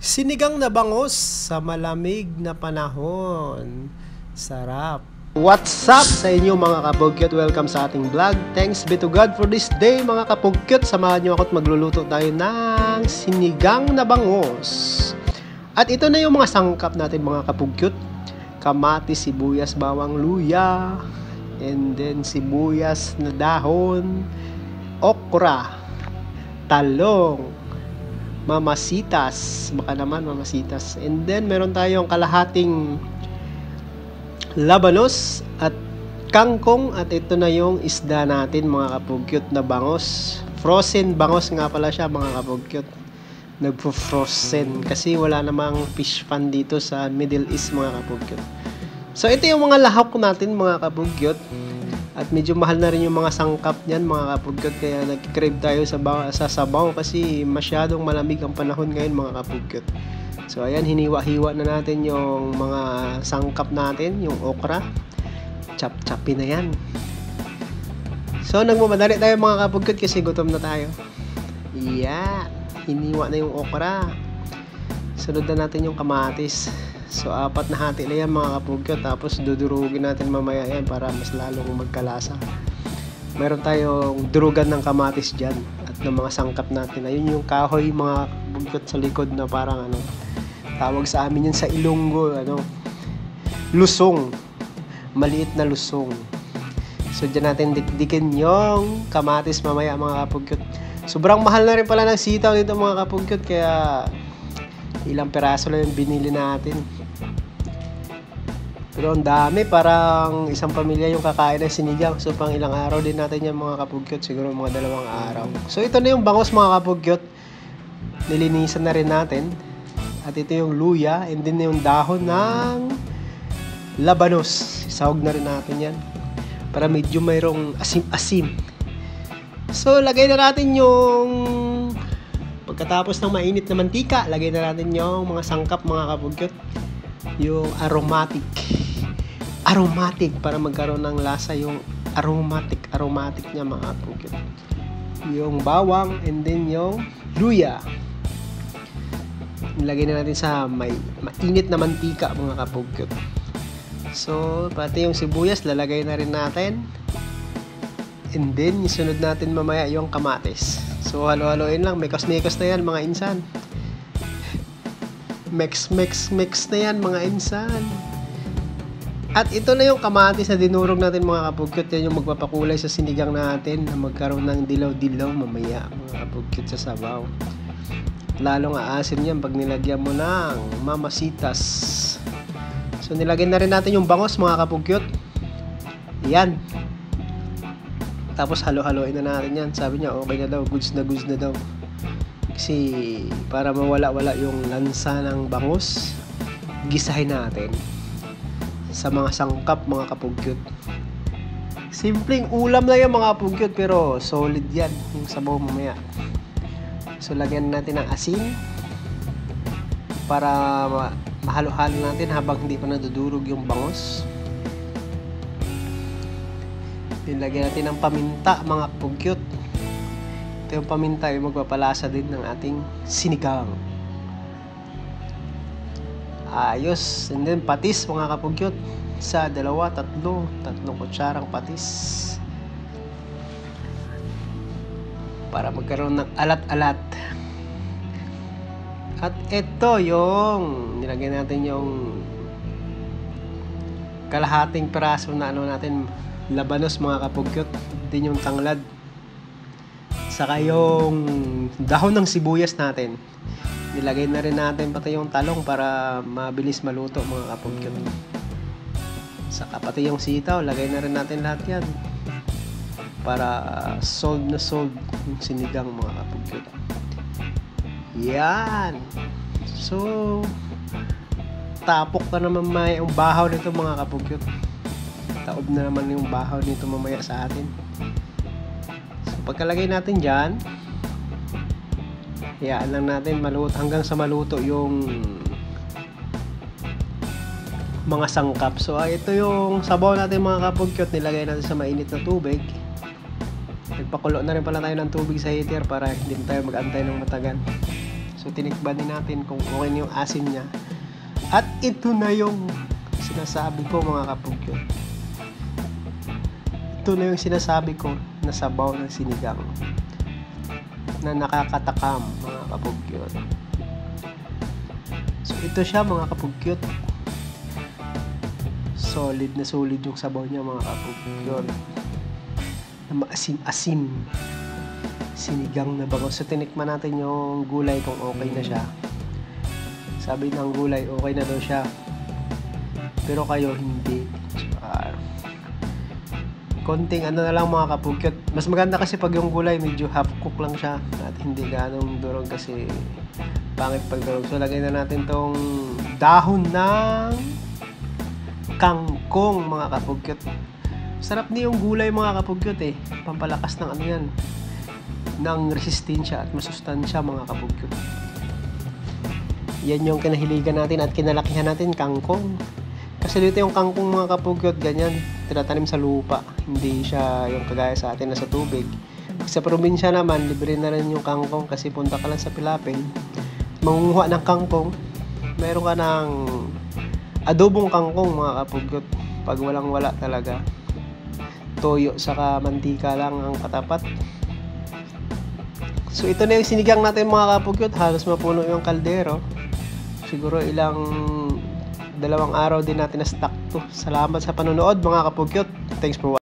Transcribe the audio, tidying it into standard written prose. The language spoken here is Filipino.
Sinigang na bangus sa malamig na panahon. Sarap. What's up sa inyo mga kapugyot? Welcome sa ating vlog. Thanks be to God for this day mga kapugyot. Samahan nyo ako at magluluto tayo ng sinigang na bangus. At ito na yung mga sangkap natin mga kapugyot. Kamatis, sibuyas, bawang, luya. And then sibuyas na dahon. Okra. Talong. Mamasitas, baka naman mamasitas. And then meron tayong kalahating labanos at kangkong, at ito na yung isda natin mga kapugyot na bangos. Frozen bangos nga pala siya mga kapugyot. Nagpo-frozen kasi wala namang fish pan dito sa Middle East mga kapugyot. So ito yung mga lahok natin mga kapugyot. At medyo mahal na rin yung mga sangkap niyan mga kapugyot, kaya nag-crave tayo sa sabaw kasi masyadong malamig ang panahon ngayon mga kapugyot. So ayan, hiniwa-hiwa na natin yung mga sangkap natin, yung okra. Chop-chopin na yan. So nagmamadali tayo mga kapugyot kasi gutom na tayo. Yan, hiniwa na yung okra. Sunod na natin yung kamatis. So, 4 na hati na yan mga kapugyot. Tapos, dudurugin natin mamaya yan para mas lalong magkalasa. Meron tayong durugan ng kamatis dyan. At ng mga sangkap natin. Ayun yung kahoy mga kapugyot sa likod na parang tawag sa amin yun sa Ilonggo. Lusong. Maliit na lusong. So, dyan natin dikdikin yung kamatis mamaya mga kapugyot. Sobrang mahal na rin pala ng sitaw dito mga kapugyot. Kaya, ilang peraso lang yung binili natin. Pero ang dami, parang isang pamilya yung kakain ng sinigang. So pang ilang araw din natin yan mga kapugyot, siguro mga 2 araw. So ito na yung bangos mga kapugyot. Nilinisan na rin natin. At ito yung luya, and then yung dahon ng labanos. Isahog na rin natin yan para medyo mayroong asim-asim. So lagay na natin yung, pagkatapos ng mainit na mantika, lagay na natin yung mga sangkap mga kapugyot. Yung aromatic para magkaroon ng lasa, yung aromatic niya mga kapugyot. Yung bawang, and then yung luya. Ilagay na natin sa mainit na mantika mga kapugyot. So pati yung sibuyas lalagay na rin natin. And then isunod natin mamaya yung kamatis. So halo-haloin lang, mekos-mekos na yan mga insan. Mix na yan mga insan. At ito na yung kamatis na dinurog natin mga kapugyot. Yan yung magpapakulay sa sinigang natin na magkaroon ng dilaw-dilaw mamaya mga kapugyot sa sabaw. Lalong aasin yan pag nilagyan mo ng mamasitas. So nilagay na rin natin yung bangos mga kapugyot. Yan. Tapos halo-haloin na natin yan. Sabi niya okay na daw, goods na daw. Kasi para mawala-wala yung lansa ng bangus, gisahin natin sa mga sangkap mga kapugyot. Simpleng ulam lang yan mga kapugyot, pero solid yan yung sabaw mamaya. So lagyan natin ng asin para mahalo-halo natin habang hindi pa nadudurog yung bangus. Nilagyan natin ng paminta mga kapugyot. Ito yung paminta ay magpapalasa din ng ating sinigang. Ayos. And then patis mga kapugyot. 1, 2, 3 kutsarang patis. Para magkaroon ng alat-alat. At ito yung nilagyan natin yung kalahating peraso na natin labanos mga kapugyot. Din yung tanglad. Saka yung dahon ng sibuyas natin. Nilagay na rin natin pati yung talong para mabilis maluto mga kapugyot. Saka pati yung sitaw, lagay na rin natin lahat yan. Para solve yung sinigang mga kapugyot. Yan. So, tapok na naman yung bahaw nito mga kapugyot. Taob na naman yung bahaw nito mamaya sa atin. Pagkalagay natin dyan, hayaan lang natin maluto hanggang sa maluto yung mga sangkap. So ito yung sabaw natin mga kapugyot. Nilagay natin sa mainit na tubig. Nagpakulo na rin pala tayo ng tubig sa heater para hindi tayo mag-antay ng matagal. So tinikman din natin kung okay na yung asin niya. At ito na yung sinasabi ko mga kapugyot. Ito na yung sinasabi ko na sabaw ng sinigang na nakakatakam mga kapugyot. So ito siya mga kapugyot. Solid na solid yung sabaw niya mga kapugyot. Na maasim-asim. Sinigang na bango. So tinikman natin yung gulay kung okay na siya. Sabi ng gulay okay na daw siya. Pero kayo hindi. Konting ano na lang mga kapugyot. Mas maganda kasi pag yung gulay medyo half cook lang siya at hindi ganong durog kasi pangit pag durog. So lagay na natin tong dahon ng kangkong mga kapugyot. Sarap niya yung gulay mga kapugyot eh. Pampalakas ng ano yan, ng resistensya at masustansya mga kapugyot. Yan yung kinahiligan natin at kinalakihan natin, kangkong. Kasi dito yung kangkong mga kapugyot, ganyan, tinatanim sa lupa. Hindi siya yung kagaya sa atin na sa tubig. Sa probinsya naman, libre na rin yung kangkong kasi punta ka lang sa Pilapil, mangunguha ng kangkong, meron ka ng adobong kangkong mga kapugyot. Pag walang wala talaga, toyo saka mantika lang ang katapat. So ito na yung sinigang natin mga kapugyot. Halos mapuno yung kaldero. Siguro ilang 2 araw din natin na stock to. Salamat sa panonood mga kapugyot. Thanks for watching.